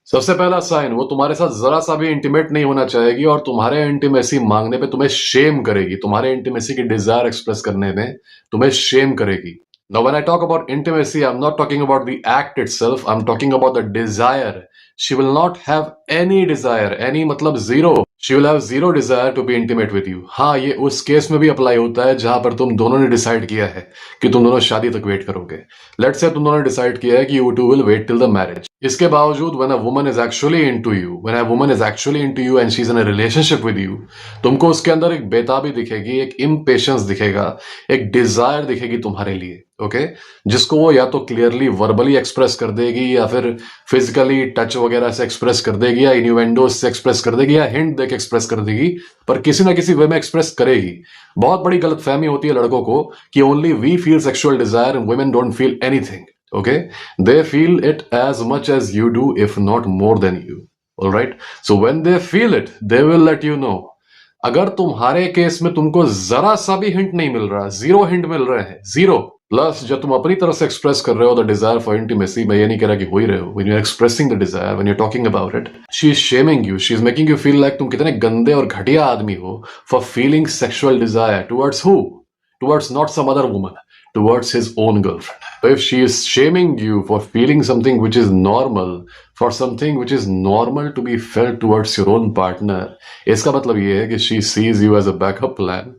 सबसे पहला साइन, वो तुम्हारे साथ जरा सा भी इंटीमेट नहीं होना चाहेगी और तुम्हारे इंटीमेसी मांगने पे तुम्हें शेम करेगी, तुम्हारे इंटीमेसी की डिजायर एक्सप्रेस करने में तुम्हें शेम करेगी। Now when I talk about intimacy, I'm not talking about the act itself, I'm talking about the desire. She will not have any desire, any मतलब zero. She will have zero desire to be intimate with you. हाँ, ये उस case में भी apply होता है जहां पर तुम दोनों ने डिसाइड किया है कि तुम दोनों शादी तक वेट करोगे। लेट्स से तुम दोनों ने डिसाइड किया है कि you two will wait till the marriage. इसके बावजूद when a woman is actually into you, when a woman is actually into you and she's in a relationship with you, तुमको उसके अंदर एक बेताबी दिखेगी, एक इम्पेशंस दिखेगा, एक डिजायर दिखेगी तुम्हारे लिए, ओके जिसको वो या तो क्लियरली वर्बली एक्सप्रेस कर देगी या फिर फिजिकली टच वगैरह से एक्सप्रेस कर देगी या इन्यूएंडोज से एक्सप्रेस कर देगी या हिंट देके एक्सप्रेस कर देगी, पर किसी ना किसी वे में एक्सप्रेस करेगी। बहुत बड़ी गलतफहमी होती है लड़कों को कि only we feel sexual desire and women don't feel anything. Okay, they feel it as much as you do, if not more than you. All right, so when they feel it, they will let you know. अगर तुम्हारे case में तुमको जरा सा भी hint नहीं मिल रहा, zero hint मिल रहे हैं, जीरो प्लस जब तुम अपनी तरफ से एक्सप्रेस कर रहे हो द डिजायर फॉर इंटीमेसी, मैं ये नहीं कह रहा कि हो ही रहे हो, when you are expressing the desire, when you are talking about it, she is shaming you, she is making you feel like तुम कितने गंदे और घटिया आदमी हो for feeling sexual desire towards who, towards not some other woman, towards his own girlfriend. So if she is shaming you for feeling something which is normal, for something which is normal to be felt towards your own partner, इसका मतलब ये है कि she sees you as a backup plan,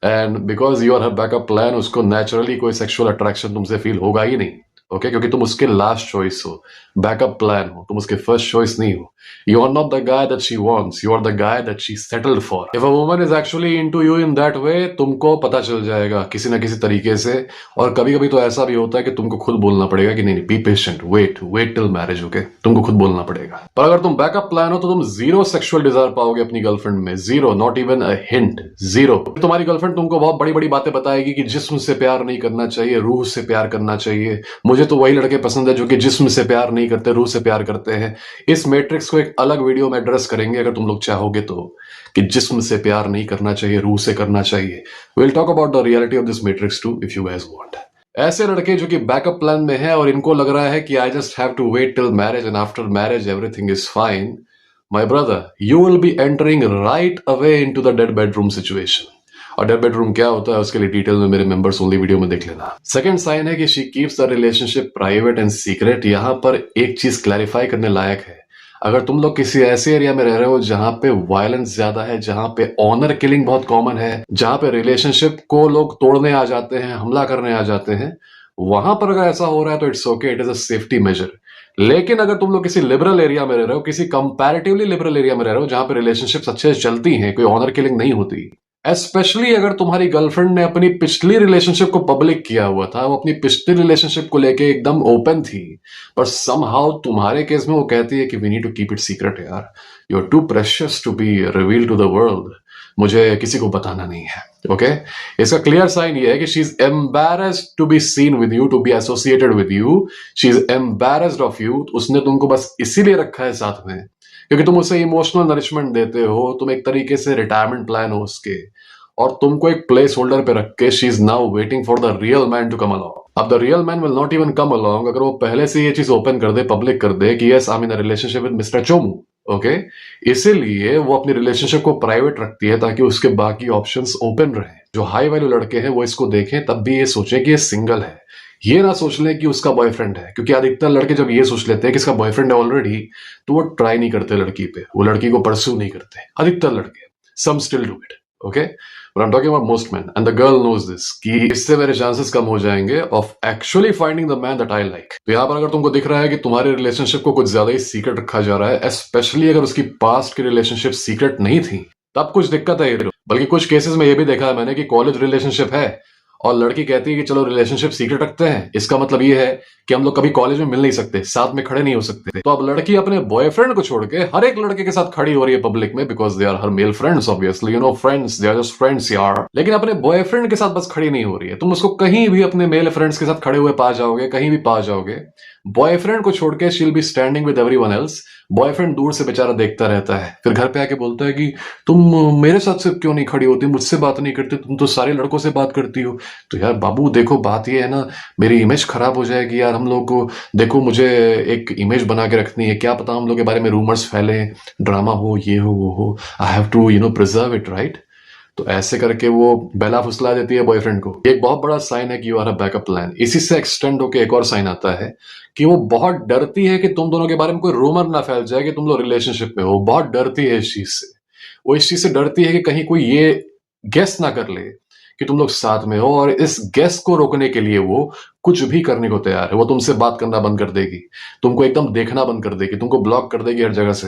and because you are her backup plan, उसको naturally कोई sexual attraction तुमसे feel होगा ही नहीं, ओके क्योंकि तुम उसके लास्ट चॉइस हो, बैकअप प्लान हो, तुम उसके फर्स्ट चॉइस नहीं हो। You are not the guy that she wants, you are the guy that she settled for. If a woman is actually into you in that way, तुमको पता चल जाएगा किसी ना किसी तरीके से, और कभी कभी तो ऐसा भी होता है कि तुमको खुद बोलना पड़ेगा कि नहीं be patient, wait till marriage, okay तुमको खुद बोलना पड़ेगा। पर अगर तुम बैकअप प्लान हो तो तुम जीरो सेक्सुअल डिजायर पाओगे अपनी गर्लफ्रेंड में, zero, not even a hint, zero. तुम्हारी गर्लफ्रेंड तुमको बहुत बड़ी बड़ी बातें बताएगी कि जिस्म से प्यार नहीं करना चाहिए, रूह से प्यार करना चाहिए, मुझे तो वही लड़के पसंद है जो कि जिस्म से प्यार नहीं करते, रूह से प्यार करते हैं। इस मैट्रिक्स को एक अलग वीडियो में एड्रेस करेंगे अगर तुम लोग चाहोगे तो, कि जिस्म से प्यार नहीं करना चाहिए, रूह से करना चाहिए। Will talk about the reality of this matrix too if you guys want. ऐसे लड़के जो कि बैकअप प्लान में है और इनको लग रहा है कि I just have to wait till marriage and after marriage everything is fine, my brother you will be entering right away into the dead bedroom situation. और डेड बेडरूम क्या होता है उसके लिए डिटेल में मेरे मेंबर्स ओनली वीडियो में देख लेना। सेकंड साइन है कि she keeps the relationship private and secret. यहां पर एक चीज क्लैरिफाई करने लायक है, अगर तुम लोग किसी ऐसे एरिया में रह रहे हो जहां पे वायलेंस ज्यादा है, जहां पे ऑनर किलिंग बहुत कॉमन है, जहां पे रिलेशनशिप को लोग तोड़ने आ जाते हैं, हमला करने आ जाते हैं, वहां पर अगर ऐसा हो रहा है तो it's okay, it is a safety major. लेकिन अगर तुम लोग किसी लिबरल एरिया में रह रहे हो, किसी कंपैरेटिवली लिबरल एरिया में रह रहे हो जहां पे रिलेशनशिप्स अच्छे से चलती हैं, कोई ऑनर किलिंग नहीं होती, एस्पेशली अगर तुम्हारी गर्लफ्रेंड ने अपनी पिछली रिलेशनशिप को पब्लिक किया हुआ था, वो अपनी पिछली रिलेशनशिप को लेके एकदम ओपन थी, पर समहाउ तुम्हारे केस में वो कहती है कि we need to keep it secret यार, you are too precious to be reveal to the world, मुझे किसी को बताना नहीं है, ओके इसका क्लियर साइन ये है कि she is embarrassed to be seen with you, to be associated with you, she is embarrassed of you. उसने तुमको बस इसीलिए रखा है साथ में क्योंकि तुम उसे इमोशनल नरिशमेंट देते हो, तुम एक तरीके से रिटायरमेंट प्लान हो उसके, और तुमको एक प्लेस होल्डर पे रख के she is now waiting for the real man to come along. अब the real man will not even come along अगर वो पहले से ये चीज ओपन कर दे, पब्लिक कर दे कि yes I am in a relationship with mister Chomu, okay इसीलिए वो अपनी रिलेशनशिप को प्राइवेट रखती है ताकि उसके बाकी ऑप्शंस ओपन रहे। जो हाई वैल्यू लड़के हैं वो इसको देखें तब भी ये सोचें कि ये सिंगल है, ये ना सोच लें कि उसका बॉयफ्रेंड है, क्योंकि अधिकतर लड़के जब ये सोच लेते हैं कि इसका बॉयफ्रेंड है ऑलरेडी, तो वो ट्राई नहीं करते लड़की पे, वो लड़की को परस्यू नहीं करते, अधिकतर लड़के, some still do it, okay but I am talking about most man and the girl knows this, कि इससे मेरे चांसेस कम हो जाएंगे of actually finding the man that I like. तो यहाँ पर अगर तुमको दिख रहा है कि तुम्हारे रिलेशनशिप को कुछ ज्यादा ही सीक्रेट रखा जा रहा है, स्पेशली अगर उसकी पास्ट की रिलेशनशिप सीक्रेट नहीं थी, तब कुछ दिक्कत है। बल्कि कुछ केसेस में ये भी देखा है मैंने कि कॉलेज रिलेशनशिप है और लड़की कहती है कि चलो रिलेशनशिप सीक्रेट रखते हैं, इसका मतलब ये है कि हम लोग कभी कॉलेज में मिल नहीं सकते, साथ में खड़े नहीं हो सकते। तो अब लड़की अपने बॉयफ्रेंड को छोड़ के हर एक लड़के के साथ खड़ी हो रही है पब्लिक में, because they are her male friends, obviously you know friends, they are just friends यार, लेकिन अपने बॉयफ्रेंड के साथ बस खड़ी नहीं हो रही है। तुम उसको कहीं भी अपने मेल फ्रेंड्स के साथ खड़े हुए पा जाओगे, कहीं भी पा जाओगे, बॉयफ्रेंड को छोड़ के she'll be standing with everyone else. Boyfriend दूर से बेचारा देखता रहता है, फिर घर पे आके बोलता है कि तुम मेरे साथ सिर्फ क्यों नहीं खड़ी होती, मुझसे बात नहीं करती, तुम तो सारे लड़कों से बात करती हो। तो यार बाबू देखो, बात ये है ना, मेरी इमेज खराब हो जाएगी यार, हम लोग को देखो, मुझे एक इमेज बना के रखनी है, क्या पता हम लोग के बारे में रूमर्स फैले, ड्रामा हो, ये हो वो हो, I have to preserve it, right. तो ऐसे करके वो बेला फुसला देती है बॉयफ्रेंड को। एक बहुत बड़ा साइन है कि you are a backup plan. इसी से एक्सटेंड होकर एक और साइन आता है कि वो बहुत डरती है कि तुम दोनों के बारे में कोई रूमर ना फैल जाए कि तुम लोग रिलेशनशिप में हो। बहुत डरती है इस चीज से। वो इस चीज से डरती है कि कहीं कोई ये गेस ना कर ले कि तुम लोग साथ में हो, और इस गेस को रोकने के लिए वो कुछ भी करने को तैयार है। वो तुमसे बात करना बंद कर देगी, तुमको एकदम देखना बंद कर देगी, तुमको ब्लॉक कर देगी हर जगह से,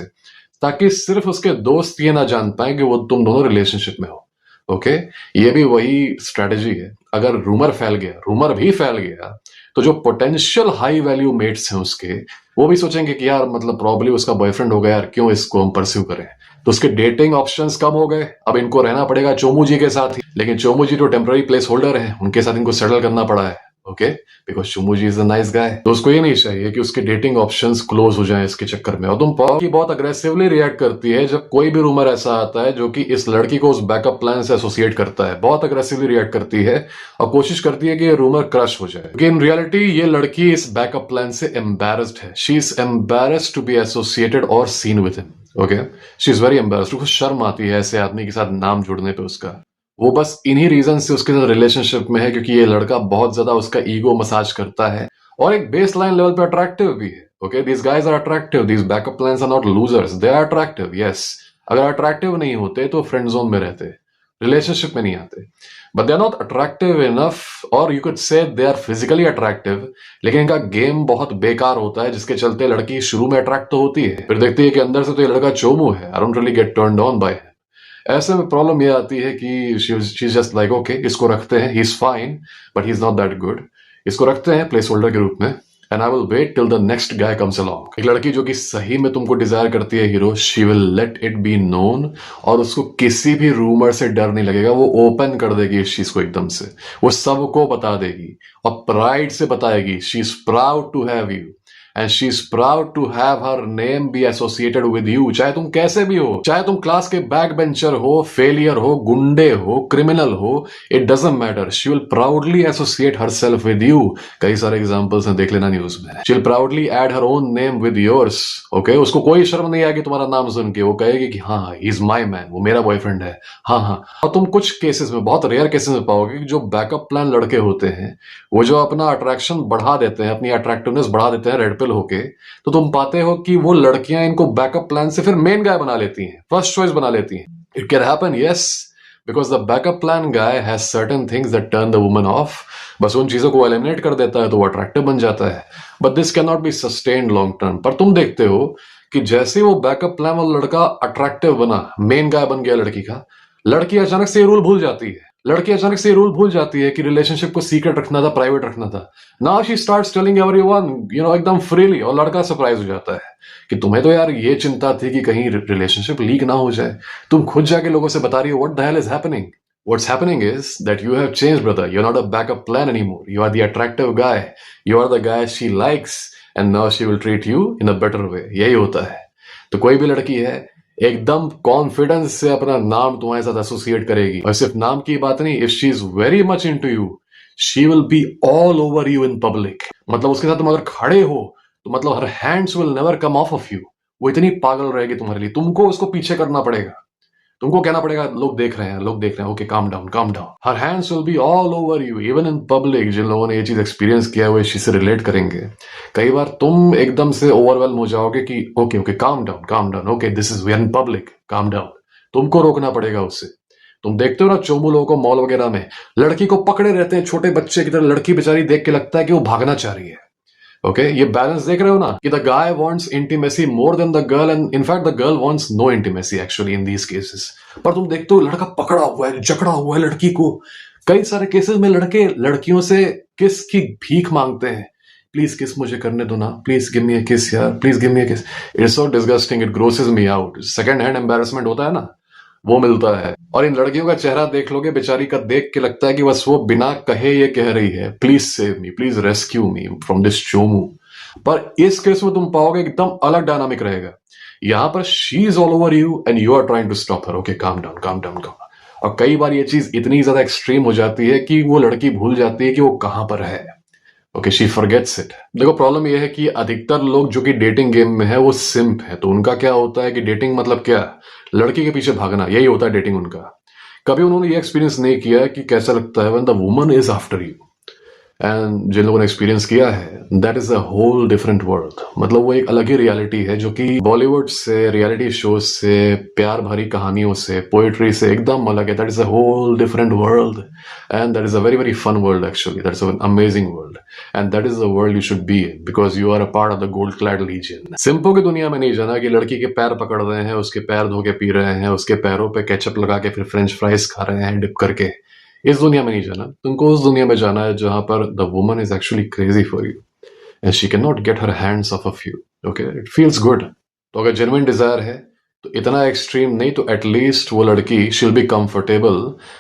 ताकि सिर्फ उसके दोस्त ये ना जान पाए कि वो तुम दोनों रिलेशनशिप में हो। ओके, ये भी वही स्ट्रेटेजी है। अगर रूमर भी फैल गया, तो जो पोटेंशियल हाई वैल्यू मेट्स हैं उसके, वो भी सोचेंगे कि यार मतलब प्रॉब्ली उसका बॉयफ्रेंड हो गया यार, क्यों इसको हम परस्यू करें। तो उसके डेटिंग ऑप्शंस कम हो गए। अब इनको रहना पड़ेगा चोमू जी के साथ ही, लेकिन चोमू जी तो टेम्पररी प्लेस होल्डर है, उनके साथ इनको सेटल करना पड़ा है। ओके, बिकॉज चोमू जी इज अ नाइस गाय। तो उसको ये नहीं चाहिए कि उसके डेटिंग ऑप्शंस क्लोज हो जाएं इसके चक्कर में। और तुम पाओ कि बहुत अग्रेसिवली रिएक्ट करती है जब कोई भी रूमर ऐसा आता है जो कि इस लड़की को उस बैकअप प्लान से एसोसिएट करता है। बहुत अग्रेसिवली रिएक्ट करती है और कोशिश करती है कि ये रूमर क्रश हो जाए, क्योंकि इन रियलिटी ये लड़की इस बैकअप प्लान से एम्बैरेस्ड है। She is embarrassed to be associated और seen with him. Okay, she is very embarrassed. उसको शर्म आती है ऐसे आदमी के साथ नाम जुड़ने पे उसका। वो बस इन्हीं रीजन से उसके साथ रिलेशनशिप में है, क्योंकि ये लड़का बहुत ज्यादा उसका ईगो मसाज करता है और एक बेस लाइन लेवल पे अट्रैक्टिव भी है। Okay, these guys are attractive, these backup plans are not losers, they are attractive. Yes, अगर अट्रैक्टिव नहीं होते तो फ्रेंड जोन में रहते, रिलेशनशिप में नहीं आते। But they are not attractive enough, और you could say they are physically attractive, लेकिन इनका गेम बहुत बेकार होता है, जिसके चलते लड़की शुरू में अट्रैक्ट तो होती है, फिर देखती है कि अंदर से तो ये लड़का चोमू है, I don't really get turned on by. ऐसे में प्रॉब्लम ये आती है कि शी जस्ट लाइक ओके, इसको रखते हैं, he is fine but he is not that good, इसको रखते हैं प्लेस होल्डर के रूप में, and I will wait till the next guy comes along. एक लड़की जो कि सही में तुमको डिजायर करती है hero, she will let it be known, और उसको किसी भी रूमर से डर नहीं लगेगा। वो ओपन कर देगी इस चीज को एकदम से, वो सबको बता देगी और प्राइड से बताएगी। She is proud to have you and she is proud to have her name be associated with you. चाहे तुम कैसे भी हो, चाहे तुम क्लास के बैक बेंचर हो, फेलियर हो, गुंडे हो, क्रिमिनल हो, it doesn't matter, she will proudly associate herself with you. कई सारे एग्जाम्पल्स हैं, देख लेना न्यूज में। She will proudly add her own name with yours. Okay, उसको कोई शर्म नहीं आएगी तुम्हारा नाम सुन के, वो कहेगी कि हाँ ही इज माई मैन, वो मेरा बॉयफ्रेंड है। हाँ हाँ। और तुम कुछ केसेस में, बहुत रेयर केसेस में पाओगे कि जो बैकअप प्लान लड़के होते हैं, वो जो अपना अट्रैक्शन बढ़ा देते हैं, अपनी अट्रैक्टिवनेस बढ़ा देते हैं रेड पिल होके, तो तुम पाते हो कि वो लड़कियां इनको बैकअप प्लान से फिर मेन गाय बना लेती हैं, फर्स्ट चॉइस बना लेती हैं। It can happen, yes, because the backup plan guy has certain things that turn the woman of. बस उन चीजों को एलिमिनेट कर देता है तो वो अट्रैक्टिव बन जाता है, but this can not be sustained long term. पर तुम देखते हो कि जैसे वो बैकअप प्लान वाला लड़का अट्रैक्टिव बना, मेन गाय बन गया लड़की का, लड़की अचानक से ये रूल भूल जाती है। लड़की अचानक से रूल भूल जाती है कि रिलेशनशिप को सीक्रेट रखना था, प्राइवेट रखना था। Now she starts telling everyone, एकदम फ्रीली, और लड़का सरप्राइज हो जाता है कि तुम्हें तो यार ये चिंता थी कि कहीं रिलेशनशिप लीक ना हो जाए, तुम खुद जाके लोगों से बता रही हो। What the hell is happening? What's happening is that you have changed, brother. You're not a backup plan anymore. You are the attractive guy. You are the guy she likes, and now she will treat you in a better way. यही होता है। तो कोई भी लड़की है, एकदम confidence से अपना नाम तुम्हारे साथ एसोसिएट करेगी, और सिर्फ नाम की बात नहीं, if she is very much into you, she will be all over you in public. मतलब उसके साथ तुम अगर खड़े हो तो मतलब हर hands will never come of of you. वो इतनी पागल रहेगी तुम्हारे लिए, तुमको उसको पीछे करना पड़ेगा, तुमको कहना पड़ेगा लोग देख रहे हैं, लोग देख रहे हैं, okay calm down, calm down. Her hands will be all over you even in public. जिन लोगों ने ये चीज एक्सपीरियंस किया हुआ, इस चीज से रिलेट करेंगे। कई बार तुम एकदम से ओवरवेल्म हो जाओगे कि okay okay calm down, calm down, okay this is we are in public, calm down. तुमको रोकना पड़ेगा उससे। तुम देखते हो ना चोमू लोगों को मॉल वगैरह में, लड़की को पकड़े रहते हैं छोटे बच्चे की तरह। लड़की बेचारी देख के लगता है कि वो भागना चाह रही है। ओके, ये बैलेंस देख रहे हो ना, कि the guy wants intimacy more than the girl, and in fact the girl wants no intimacy actually in these cases. पर तुम देखते हो लड़का पकड़ा हुआ है, जकड़ा हुआ है लड़की को। कई सारे केसेस में लड़के लड़कियों से किस की भीख मांगते हैं, प्लीज किस मुझे करने दो ना, प्लीज गिव मी अ किस यार, please give me a kiss. It's so disgusting, it grosses me out. Second hand embarrassment होता है ना, वो मिलता है। और इन लड़कियों का चेहरा देख लोगे, बेचारी का देख के लगता है कि बस वो बिना कहे ये कह रही है, please save me, please rescue me from this Chomu. पर इस केस में तुम पाओगे एकदम अलग डायनामिक रहेगा। यहां पर she is all over you and you are trying to stop her. Okay, calm down, calm down, calm. और कई बार ये चीज इतनी ज्यादा एक्सट्रीम हो जाती है कि वो लड़की भूल जाती है कि वो कहां पर है। Okay, she forgets it. देखो, प्रॉब्लम ये है कि अधिकतर लोग जो कि डेटिंग गेम में है वो सिंप है। तो उनका क्या होता है कि डेटिंग मतलब क्या, लड़की के पीछे भागना, यही होता है डेटिंग उनका। कभी उन्होंने ये एक्सपीरियंस नहीं किया कि कैसा लगता है when the woman is after you. And जिन लोगों ने एक्सपीरियंस किया है, that is a whole different world. मतलब वो एक अलग ही रियलिटी है जो कि बॉलीवुड से, रियलिटी शोज से, प्यार भरी कहानियों से, पोएट्री से एकदम अलग है। That is a whole different world and that is a very very fun world actually. That is an amazing world and that is the world you should be in because you are a part of the gold clad legion. सिंपो की दुनिया में नहीं जाना कि लड़की के पैर पकड़ रहे हैं, उसके पैर धो के पी रहे हैं, उसके पैरों पे केचप लगा के फिर फ्रेंच फ्राइज खा रहे हैं डिप करके। इस दुनिया में नहीं जाना, तुमको उस दुनिया में जाना है जहां पर the woman is actually crazy for you and she can not get her hands of of you. Okay, it feels good. तो अगर जेन्युइन डिजायर है तो इतना एक्सट्रीम नहीं तो एटलीस्ट वो लड़की शील बी कंफर्टेबल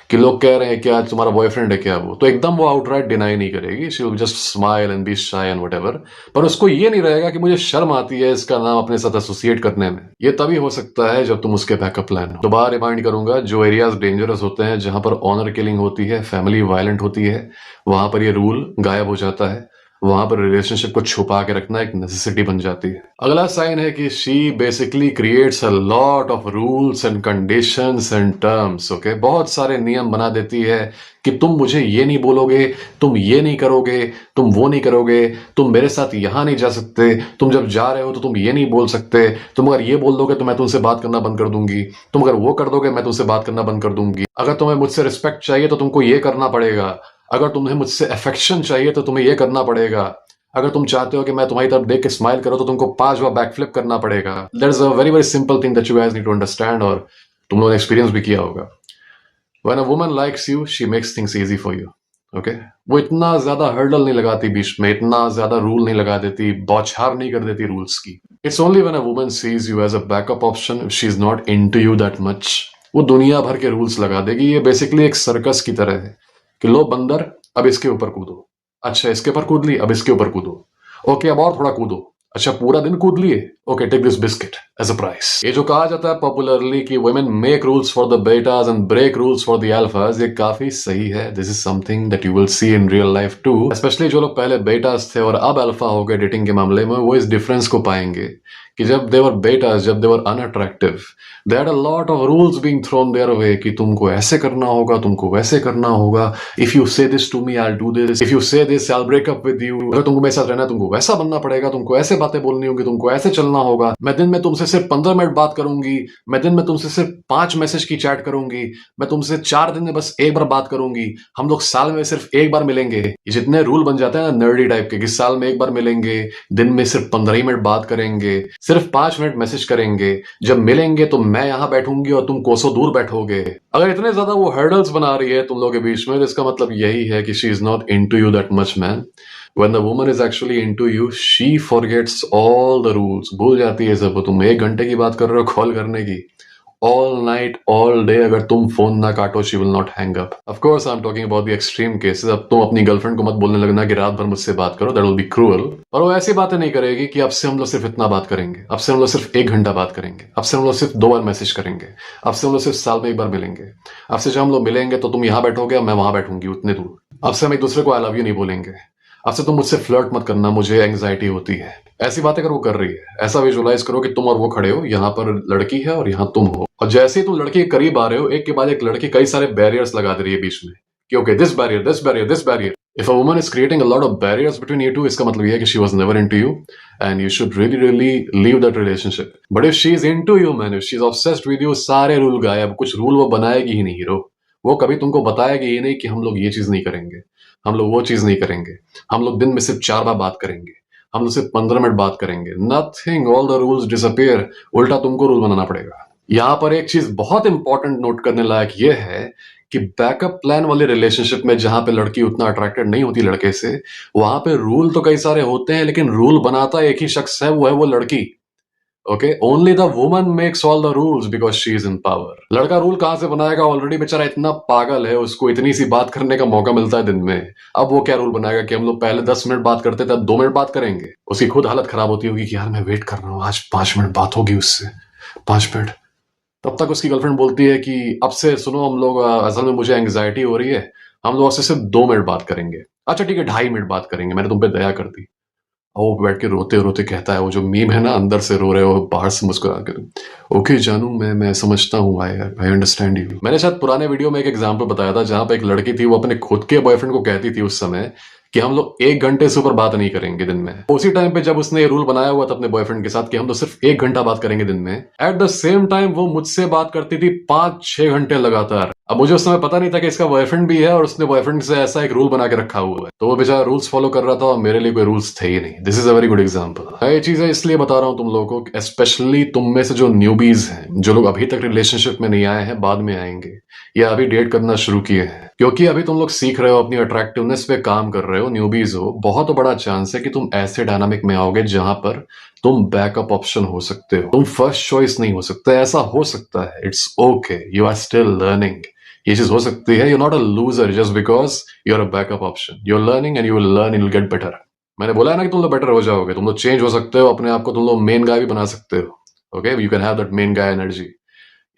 कि लोग कह रहे हैं कि आज तुम्हारा बॉयफ्रेंड है क्या, वो तो एकदम वो आउटराइट डिनाई नहीं करेगी। She will just smile and be shy and whatever. पर उसको ये नहीं रहेगा कि मुझे शर्म आती है इसका नाम अपने साथ एसोसिएट करने में। ये तभी हो सकता है जब तुम उसके बैकअप प्लान हो। दोबारा रिमाइंड करूंगा, जो एरियाज डेंजरस होते हैं, जहां पर ऑनर किलिंग होती है, फैमिली वायलेंट होती है, वहां पर ये रूल गायब हो जाता है। वहां पर रिलेशनशिप को छुपा के रखना एक नेसेसिटी बन जाती है। अगला साइन है कि she basically creates a lot of rules and conditions and terms. Okay, बहुत सारे नियम बना देती है कि तुम मुझे ये नहीं बोलोगे, तुम ये नहीं करोगे, तुम वो नहीं करोगे, तुम मेरे साथ यहां नहीं जा सकते, तुम जब जा रहे हो तो तुम ये नहीं बोल सकते, तुम अगर ये बोल दोगे तो मैं तुमसे बात करना बंद कर दूंगी, तुम अगर वो कर दोगे मैं तुमसे बात करना बंद कर दूंगी, अगर तुम्हें मुझसे रिस्पेक्ट चाहिए तो तुमको ये करना पड़ेगा, अगर तुम्हें मुझसे अफेक्शन चाहिए तो तुम्हें ये करना पड़ेगा, अगर तुम चाहते हो कि मैं तुम्हारी तरफ देख के स्माइल करो तो तुमको 5 बार बैकफ्लिप करना पड़ेगा। That is a very very simple thing that you guys need to understand, और तुम लोगों ने एक्सपीरियंस भी किया होगा। When a woman likes you she makes things easy for you. Okay, वो इतना ज्यादा हर्डल नहीं लगाती बीच में, इतना ज्यादा रूल नहीं लगा देती, बौछार नहीं कर देती रूल्स की। It's only when a woman sees you as a backup option, if she is not into you that much, वो दुनिया भर के रूल्स लगा देगी। ये बेसिकली एक सर्कस की तरह है कि लो बंदर, अब इसके ऊपर कूदो, अच्छा इसके ऊपर कूद ली, अब इसके ऊपर कूदो, ओके अब और थोड़ा कूदो, अच्छा पूरा दिन कूद लिए, okay take this biscuit as a prize. ये जो कहा जाता है पॉपुलरली कि women make rules for the betas and break rules for the alphas, ये काफी सही है। This is something that you will see in real life too. Specially जो लोग पहले बेटाज थे और अब अल्फा हो गए डेटिंग के मामले में, वो इस डिफरेंस को पाएंगे कि जब देवर बेटाज, जब they were unattractive, they had a lot of rules being thrown their way कि तुमको ऐसे करना होगा, तुमको वैसे करना होगा, if you say this to me I will do this, if you say this I will break up with you, अगर तुमको मेरे साथ रहना है तुमको वैसा बनना पड़ेगा, तुमको ऐसे बातें बोलनी होगी, तुमको ऐसे चलना होगा, मैं दिन में तुमसे सिर्फ 15 मिनट बात करूंगी, मैं दिन में तुमसे सिर्फ 5 मैसेज की चैट करूंगी, मैं तुमसे 4 दिन में बस एक बार बात करूंगी, हम लोग साल में सिर्फ एक बार मिलेंगे। ये जितने रूल बन जाते हैं ना नर्डी टाइप के कि साल में एक बार मिलेंगे, दिन में सिर्फ 15 ही मिनट बात करेंगे, सिर्फ 5 मिनट मैसेज करेंगे, जब मिलेंगे तो मैं यहां बैठूंगी और तुम कोसों दूर बैठोगे। अगर इतने ज्यादा वो हर्डल्स बना रही है तुम लोगों के बीच में, तो इसका मतलब यही है कि she is not into you that much man. When the woman is actually into you, she forgets all the rules. भूल जाती है सब। तुम 1 घंटे की बात कर रहे हो कॉल करने की, all night, all day, अगर तुम फोन ना काटो she will not hang up. Of course, I'm talking about the extreme cases. अब तुम अपनी गर्लफ्रेंड को मत बोलने लगना कि रात भर मुझसे बात करो, that will be cruel. और वो ऐसी बातें नहीं करेगी कि अब से हम लोग सिर्फ इतना बात करेंगे, अब से हम लोग सिर्फ 1 घंटा बात करेंगे, अब से हम लोग सिर्फ 2 बार मैसेज करेंगे, अब से हम लोग सिर्फ साल में 1 बार मिलेंगे, अब से जब हम लोग मिलेंगे तो तुम यहाँ बैठोगे मैं वहां बैठूंगी उतने दूर, अब से हम एक दूसरे को आई लव यू नहीं बोलेंगे, अब से तुम मुझसे फ्लर्ट मत करना, मुझे एंग्जाइटी होती है। ऐसी बातें अगर वो कर रही है, ऐसा विजुअलाइज करो कि तुम और वो खड़े हो, यहाँ पर लड़की है और यहाँ तुम हो, और जैसे ही तुम लड़की के करीब आ रहे हो, एक के बाद एक लड़की कई सारे बैरियर्स लगा दे रही है बीच में कि okay this barrier, this barrier, this barrier. If a woman is creating a lot of barriers between you two, इसका मतलब ये है कि she was never into you and you should really really leave that relationship. But if she is into you man, if she is obsessed with you, सारे rule गायब, कुछ rule वो बनाएगी ही नहीं हीरो। वो कभी तुमको बताएगी ही नहीं कि हम लोग ये चीज नहीं करेंगे, हम लोग वो चीज नहीं करेंगे, हम लोग दिन में सिर्फ 4 बार बात करेंगे, हम लोग सिर्फ 15 मिनट बात करेंगे। Nothing, all the rules disappear. उल्टा तुमको रूल बनाना पड़ेगा। यहां पर एक चीज बहुत इंपॉर्टेंट नोट करने लायक ये है कि बैकअप प्लान वाले रिलेशनशिप में जहां पे लड़की उतना अट्रैक्टेड नहीं होती लड़के से, वहां पे रूल तो कई सारे होते हैं, लेकिन रूल बनाता एक ही शख्स है, वो है वो लड़की। Okay, only the woman makes all the rules because she is in power. लड़का रूल कहां से बनाएगा? ऑलरेडी बेचारा इतना पागल है, उसको इतनी सी बात करने का मौका मिलता है दिन में। अब वो क्या रूल बनाएगा कि हम लोग पहले 10 मिनट बात करते थे, अब 2 मिनट बात करेंगे? उसकी खुद हालत खराब होती होगी कि यार मैं वेट कर रहा हूँ, आज 5 मिनट बात होगी उससे, 5 मिनट। तब तक उसकी गर्लफ्रेंड बोलती है कि अब से सुनो, हम लोग असल में मुझे एंग्जाइटी हो रही है, हम लोग आपसे सिर्फ 2 मिनट बात करेंगे। अच्छा ठीक है, 2.5 मिनट बात करेंगे, मैंने तुम पे दया कर दी। और वो बैठ के रोते रोते कहता है, वो जो मीम है ना, अंदर से रो रहे हो बाहर से मुस्कुरा कर, ओके जानू, मैं समझता हूँ, आई अंडरस्टैंड यू। मैंने शायद पुराने वीडियो में एक एग्जांपल बताया था जहां पे एक लड़की थी, वो अपने खुद के बॉयफ्रेंड को कहती थी उस समय कि हम लोग 1 घंटे से ऊपर बात नहीं करेंगे दिन में। उसी टाइम पे जब उसने ये रूल बनाया हुआ था अपने बॉयफ्रेंड के साथ कि हम तो सिर्फ 1 घंटा बात करेंगे दिन में, एट द सेम टाइम वो मुझसे बात करती थी 5-6 घंटे लगातार। अब मुझे उस समय पता नहीं था कि इसका बॉयफ्रेंड भी है और उसने बॉयफ्रेंड से ऐसा एक रूल बना के रखा हुआ है, तो वो बेचारा रूल्स फॉलो कर रहा था और मेरे लिए कोई रूल्स थे ही नहीं। This is a very good example. ये चीजें इसलिए बता रहा हूं तुम लोगों को, स्पेशली तुम में से जो न्यूबीज हैं, जो लोग अभी तक रिलेशनशिप में नहीं आए हैं, बाद में आएंगे, या अभी डेट करना शुरू किए हैं, क्योंकि अभी तुम लोग सीख रहे हो, अपनी अट्रैक्टिवनेस पे काम कर रहे हो, न्यूबीज हो, बहुत बड़ा चांस है कि तुम ऐसे डायनामिक में आओगे जहां पर तुम बैकअप ऑप्शन हो सकते हो, तुम फर्स्ट चॉइस नहीं हो सकते। ऐसा हो सकता है, it's okay, you are still learning. ये चीज हो सकती है, you not a loser just because you are a backup option. You are learning and you will learn, you will get better. मैंने बोला है ना कि तुम लोग बेटर हो जाओगे, तुम लोग चेंज हो सकते हो, अपने आप को तुम लोग मेन गाय भी बना सकते हो। Okay, you can have that main guy energy.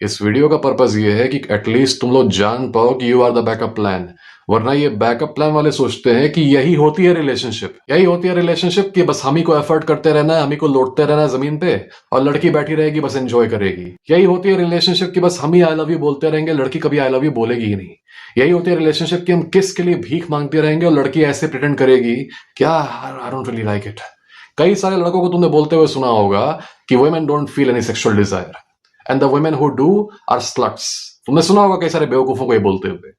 इस वीडियो का पर्पस ये है कि एटलीस्ट तुम लोग जान पाओ कि you are the backup plan. वरना ये बैकअप प्लान वाले सोचते हैं कि यही होती है रिलेशनशिप, यही होती है रिलेशनशिप कि बस हम ही को एफर्ट करते रहना है, हम ही को लौटते रहना है जमीन पे, और लड़की बैठी रहेगी बस एंजॉय करेगी। यही होती है रिलेशनशिप कि बस हम ही आई लव यू बोलते रहेंगे, लड़की कभी आई लव यू बोलेगी ही नहीं। यही होती है रिलेशनशिप कि हम किस के लिए भीख मांगते रहेंगे और लड़की ऐसे प्रिटेंड करेगी, क्या आई डोंट रियली लाइक इट। कई सारे लड़कों को तुमने बोलते हुए सुना होगा कि women don't feel any sexual desire and the women who do are sluts. तुमने सुना होगा कई सारे बेवकूफों को ये बोलते हुए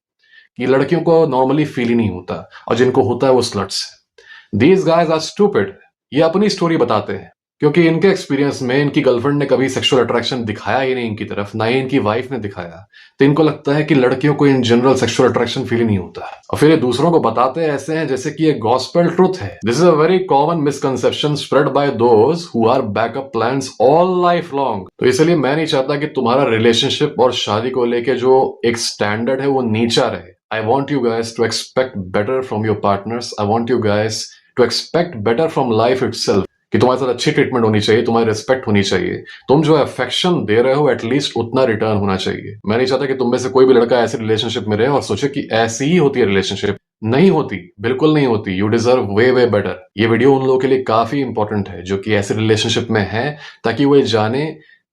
कि लड़कियों को नॉर्मली फील ही नहीं होता और जिनको होता है वो स्लट्स है। These guys are stupid. ये अपनी स्टोरी बताते हैं क्योंकि इनके एक्सपीरियंस में इनकी गर्लफ्रेंड ने कभी सेक्सुअल अट्रैक्शन दिखाया ही नहीं इनकी तरफ, ना ही इनकी वाइफ ने दिखाया, तो इनको लगता है कि लड़कियों को in general sexual attraction feel ही नहीं होता, और फिर ये दूसरों को बताते ऐसे हैं जैसे कि ये गॉस्पेल ट्रुथ है। This is a very common misconception spread by those who are backup plans all life long. तो इसलिए मैं नहीं चाहता कि तुम्हारा रिलेशनशिप और शादी को लेके जो एक स्टैंडर्ड है वो नीचा रहे। I want you guys to expect better from your partners. I want you guys to expect better from life itself, कि तुम्हारे साथ अच्छी ट्रीटमेंट होनी चाहिए, तुम्हारी रिस्पेक्ट होनी चाहिए, तुम जो अफेक्शन दे रहे हो एटलीस्ट उतना रिटर्न होना चाहिए। मैं नहीं चाहता कि तुम में से कोई भी लड़का ऐसे रिलेशनशिप में रहे और सोचे कि ऐसी ही होती है रिलेशनशिप। नहीं होती, बिल्कुल नहीं होती। You deserve way way better. ये वीडियो उन लोगों के लिए काफी इंपॉर्टेंट है जो कि ऐसे रिलेशनशिप में है, ताकि वो जाने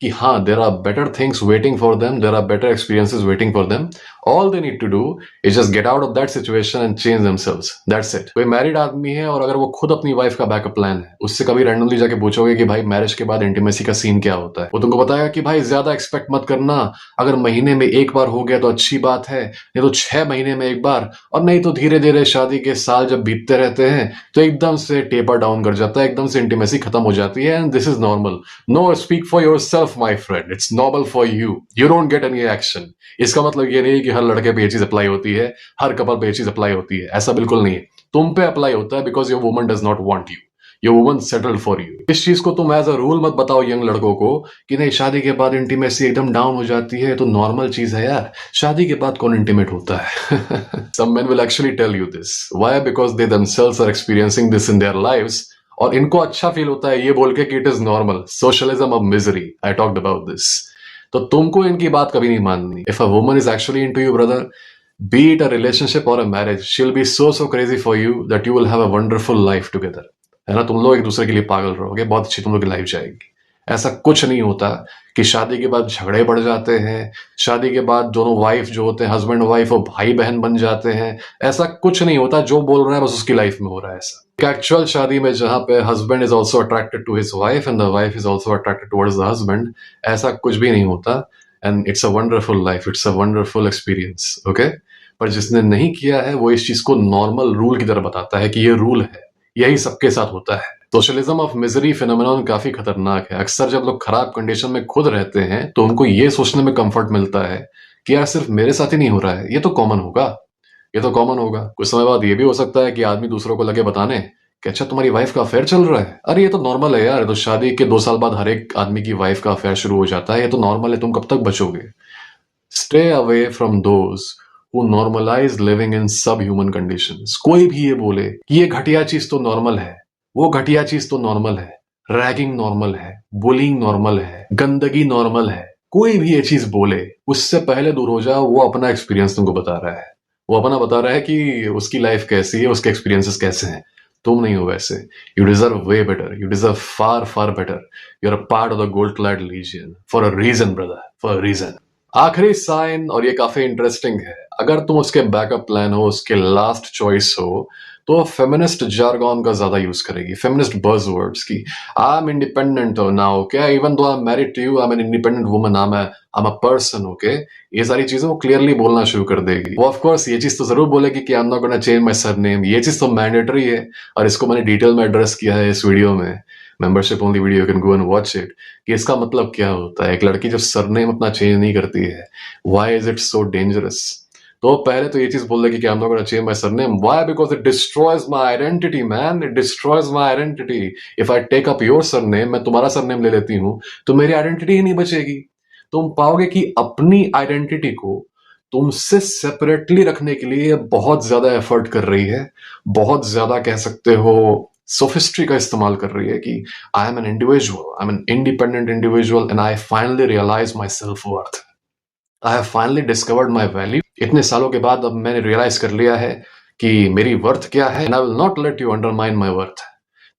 कि हाँ, there are better things waiting for them, there are better experiences waiting for them. All they need to do is just get out of that situation and change themselves, that's it. कोई married आदमी है और अगर वो खुद अपनी wife का backup plan है, उससे कभी रैंडमली जाके पूछोगे कि भाई मैरिज के बाद इंटीमेसी का सीन क्या होता है, वो तुमको बताएगा कि भाई ज्यादा एक्सपेक्ट मत करना, अगर महीने में एक बार हो गया तो अच्छी बात है, नहीं तो 6 महीने में एक बार, और नहीं तो धीरे धीरे शादी के साल जब बीतते रहते हैं तो एकदम से टेपर डाउन कर जाता है, एकदम से इंटीमेसी खत्म हो जाती है, and this is normal. No, speak for yourself my friend, it's normal for you, you don't get any action. इसका मतलब ये नहीं कि हर लड़के पे ये चीज अप्लाई होती है, हर कपल पे ये चीज अप्लाई होती है, ऐसा बिल्कुल नहीं है। तुम पे अप्लाई होता है because your woman does not want you, your woman settled for you. इस चीज को तुम एज अ रूल मत बताओ यंग लड़कों को कि नहीं शादी के बाद इंटीमेसी एकदम डाउन हो जाती है, तो नॉर्मल चीज है यार, शादी के बाद कौन इंटीमेट होता है। Some men will actually tell you this, why? Because they themselves are experiencing this in their lives, और इनको अच्छा फील होता है ये बोल के कि it is normal. Socialism of misery, I talked about this. तो तुमको इनकी बात कभी नहीं माननी। If a woman is actually into you brother, be it a relationship or a marriage, she'll be so crazy for you that you will have a wonderful life together। है ना, तुम लोग एक दूसरे के लिए पागल रहोगे, बहुत अच्छी तुम लोग की लाइफ जाएगी। ऐसा कुछ नहीं होता कि शादी के बाद झगड़े बढ़ जाते हैं, शादी के बाद दोनों वाइफ जो होते हैं, हस्बैंड वाइफ, वो भाई बहन बन जाते हैं। ऐसा कुछ नहीं होता, जो बोल रहा है बस उसकी लाइफ में हो रहा है ऐसा। एक्चुअल शादी में जहां पे husband is also attracted to his wife and the wife is also attracted towards the husband, ऐसा कुछ भी नहीं होता। And it's a wonderful life, it's a wonderful experience. Okay, पर जिसने नहीं किया है वो इस चीज को नॉर्मल रूल की तरह बताता है कि ये रूल है, यही सबके साथ होता है। सोशलिज्म ऑफ मिजरी फिनोमेनन काफी खतरनाक है। अक्सर जब लोग खराब कंडीशन में खुद रहते हैं तो उनको ये सोचने में कंफर्ट मिलता है कि यार सिर्फ मेरे साथ ही नहीं हो रहा है, ये तो कॉमन होगा, ये तो कॉमन होगा। कुछ समय बाद ये भी हो सकता है कि आदमी दूसरों को लगे बताने कि अच्छा तुम्हारी वाइफ का अफेयर चल रहा है, अरे ये तो नॉर्मल है यार, तो शादी के 2 साल बाद हर एक आदमी की वाइफ का अफेयर शुरू हो जाता है, ये तो नॉर्मल है, तुम कब तक बचोगे? Stay away from those who normalise living in subhuman conditions. कोई भी ये बोले कि ये घटिया चीज तो नॉर्मल है, वो घटिया चीज तो नॉर्मल है, रैगिंग नॉर्मल है, बुलिंग नॉर्मल है, गंदगी नॉर्मल है, कोई भी ये चीज बोले उससे पहले दूर हो जाओ। वो अपना एक्सपीरियंस तुमको बता रहा है, वो अपना बता रहा है कि उसकी लाइफ कैसी है, उसके एक्सपीरियंसेस कैसे हैं। तुम नहीं हो वैसे। You deserve way better, you deserve far far better. You are a part of the gold clad legion for a reason brother, for a reason. आखिरी साइन, और ये काफी इंटरेस्टिंग है, अगर तुम उसके बैकअप प्लान हो, उसके लास्ट चॉइस हो, तो फेमिनिस्ट जार्गन का ज्यादा यूज करेगी, फेमिनिस्ट बज़वर्ड्स की। I am independent now, okay, even though I am married to you, I am an independent woman, I am a person, okay. ये सारी चीजें वो क्लियरली बोलना शुरू कर देगी। वो ऑफ कोर्स ये चीज तो जरूर बोलेगी कि I am not gonna change my surname, ये चीज तो मैंडेटरी है, और इसको मैंने डिटेल में एड्रेस किया है इस वीडियो में, membership only video, you can go and watch it, कि इसका मतलब क्या होता है। एक लड़की जब सरनेम अपना चेंज नहीं करती है, why is it so dangerous? तो पहले तो ये चीज बोल देगी कि I am not gonna change my surname, why? Because it destroys my identity man, it destroys my identity. If I take up your surname, मैं तुम्हारा सरनेम ले लेती हूँ, तो मेरी आइडेंटिटी ही नहीं बचेगी। तुम पाओगे कि अपनी आइडेंटिटी को तुमसे सेपरेटली रखने के लिए बहुत ज्यादा एफर्ट कर रही है, बहुत ज्यादा कह सकते हो सोफिस्ट्री का इस्तेमाल कर रही है कि I am an individual, I am an independent individual, and I finally realize my self worth, I have finally discovered my value. इतने सालों के बाद अब मैंने रियलाइज कर लिया है कि मेरी वर्थ क्या है, and I will not let you undermine my worth.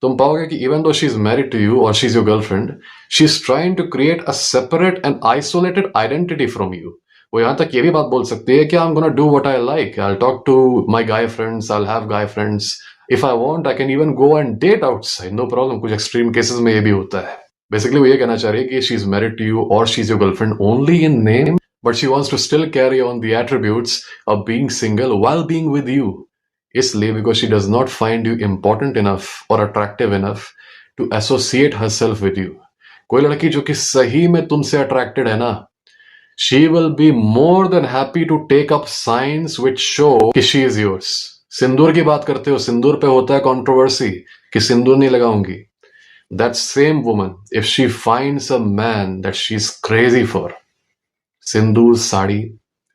तुम पाओगे कि even though she is married to you और she is your girlfriend, she is trying to create a separate and isolated identity from you. वो यहां तक ये भी बात बोल सकती है कि I am gonna do what I like, I will talk to my guy friends, I will have guy friends, if I want I can even go and date outside, no problem. कुछ extreme cases में ये भी होता है। Basically वो ये कहना चाह रही है कि she is married to you और she is your girlfriend only in name, but she wants to still carry on the attributes of being single while being with you. इसलिए because she does not find you important enough or attractive enough to associate herself with you. कोई लड़की जो कि सही में तुमसे attracted है ना, she will be more than happy to take up signs which show कि she is yours. सिंदूर की बात करते हो, सिंदूर पे होता है कंट्रोवर्सी कि सिंदूर नहीं लगाऊंगी। That same woman, if she finds a man that she's crazy for, Sindoor, sari,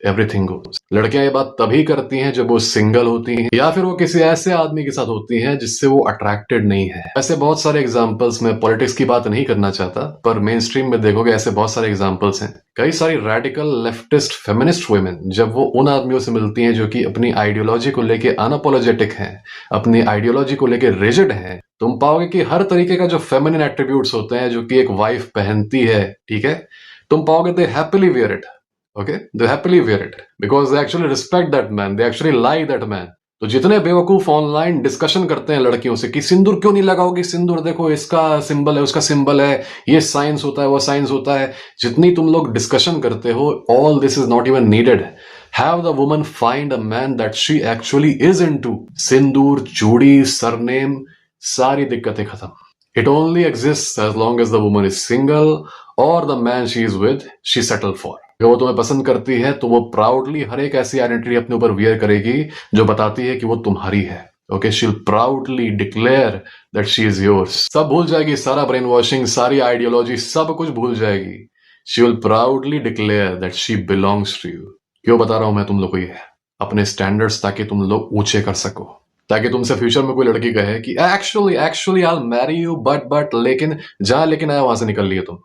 everything goes. लड़कियां ये बात तभी करती हैं जब वो सिंगल होती हैं या फिर वो किसी ऐसे आदमी के साथ होती हैं जिससे वो अट्रैक्टेड नहीं है। ऐसे बहुत सारे एग्जांपल्स, मैं पॉलिटिक्स की बात नहीं करना चाहता, पर मेन स्ट्रीम में देखोगे ऐसे बहुत सारे एग्जांपल्स हैं। कई सारी रेडिकल लेफ्टिस्ट फेमिनिस्ट वुमेन जब वो उन आदमियों से मिलती हैं जो कि अपनी आइडियोलॉजी को लेके अनअपोलोजेटिक हैं, अपनी आइडियोलॉजी को लेके रिजिड हैं, तुम पाओगे कि हर तरीके का जो फेमिनिन एट्रीब्यूट्स होते हैं जो कि एक वाइफ पहनती है, ठीक है, तुम पाओगे they happily wear it, okay, they happily wear it because they actually respect that man, they actually like that man. तो जितने बेवकूफ ऑनलाइन डिस्कशन करते हैं लड़कियों से कि सिंदूर क्यों नहीं लगाओगी, सिंदूर देखो इसका सिंबल है, उसका सिंबल है, ये साइंस होता है, वो साइंस होता है, जितनी तुम लोग डिस्कशन करते हो, all this is not even needed. Have the woman find a man that she actually is into. सिंदूर, चूड़ी, सरनेम, सारी दिक्कतें खत्म। It only exists as long as the woman is single or the man she is with she settle for. अगर वो तुम्हें पसंद करती है तो वो प्राउडली हर एक ऐसी आइडेंटिटी अपने ऊपर वियर करेगी जो बताती है कि वो तुम्हारी है। Okay, she will proudly declare that she is yours. सब भूल जाएगी, सारा ब्रेन वॉशिंग, सारी आइडियोलॉजी, सब कुछ भूल जाएगी। She will proudly declare that she belongs to you. क्यों बता रहा हूं मैं तुम लोग को ये? अपने स्टैंडर्ड्स ताकि तुम लोग ऊंचे कर सको, ताकि तुमसे फ्यूचर में कोई लड़की कहे कि actually I will marry you but लेकिन जहां लेकिन आया वहां से निकल लिए तुम।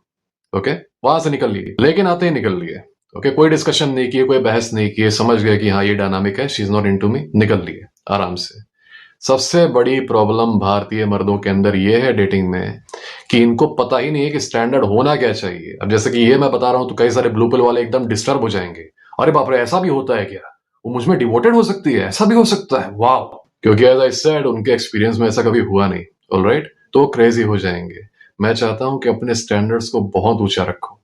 ओके, वहां से निकल लिए, लेकिन आते ही निकल लिए। ओके, कोई डिस्कशन नहीं किए, कोई बहस नहीं किए, समझ गए कि हाँ ये डायनामिक है, she is not into me, निकल लिए आराम से। सबसे बड़ी प्रॉब्लम भारतीय मर्दों के अंदर ये है डेटिंग में कि इनको पता ही नहीं है कि स्टैंडर्ड होना क्या चाहिए। अब जैसे कि ये मैं बता रहा हूं तो कई सारे ब्लू पिल वाले एकदम डिस्टर्ब हो जाएंगे, अरे बाप रे ऐसा भी होता है क्या, वो मुझ में डिवोटेड हो सकती है, ऐसा भी हो सकता है, वाह। क्योंकि एज आई सेड उनके एक्सपीरियंस में ऐसा कभी हुआ नहीं, ऑलराइट, तो क्रेजी हो जाएंगे। मैं चाहता हूं कि अपने स्टैंडर्ड्स को बहुत ऊंचा रखो।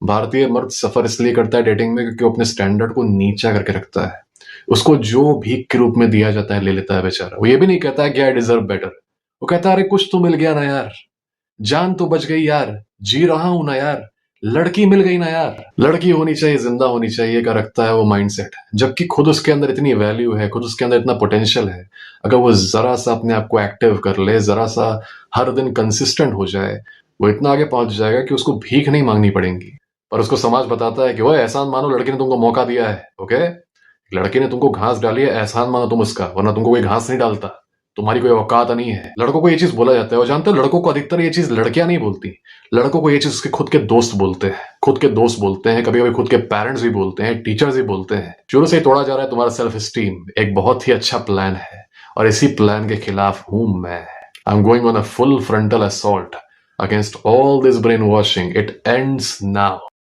भारतीय मर्द सफर इसलिए करता है डेटिंग में क्योंकि वो अपने स्टैंडर्ड को नीचा करके रखता है। उसको जो भीख के रूप में दिया जाता है ले लेता है बेचारा। वो ये भी नहीं कहता है कि आई डिजर्व बेटर, वो कहता है अरे कुछ तो मिल गया ना यार, जान तो बच गई यार, जी रहा हूं ना यार, लड़की मिल गई ना यार, लड़की होनी चाहिए, जिंदा होनी चाहिए का रखता है वो माइंडसेट, जबकि खुद उसके अंदर इतनी वैल्यू है, खुद उसके अंदर इतना पोटेंशियल है। अगर वो जरा सा अपने आप को एक्टिव कर ले, जरा सा हर दिन कंसिस्टेंट हो जाए, वो इतना आगे पहुंच जाएगा कि उसको भीख नहीं मांगनी पड़ेगी। पर उसको समाज बताता है कि वो एहसान मानो, लड़की ने तुमको मौका दिया है, ओके, लड़की ने तुमको घास डाली है, एहसान मानो तुम उसका, वरना तुमको कोई घास नहीं डालता, तुम्हारी कोई औकात नहीं है। लड़कों को ये चीज बोला जाता है, और जानते हो लड़कों को अधिकतर ये चीज लड़कियां नहीं बोलती, लड़कों को ये चीज उसके खुद के दोस्त बोलते हैं, खुद के दोस्त बोलते हैं, कभी कभी खुद के पेरेंट्स भी बोलते हैं, टीचर्स भी बोलते हैं। शुरू से ही तोड़ा जा रहा है तुम्हारा सेल्फ स्टीम। एक बहुत ही अच्छा प्लान है, और इसी प्लान के खिलाफ हूं मैं। I am going on a full frontal assault against all this brain washing. It ends now.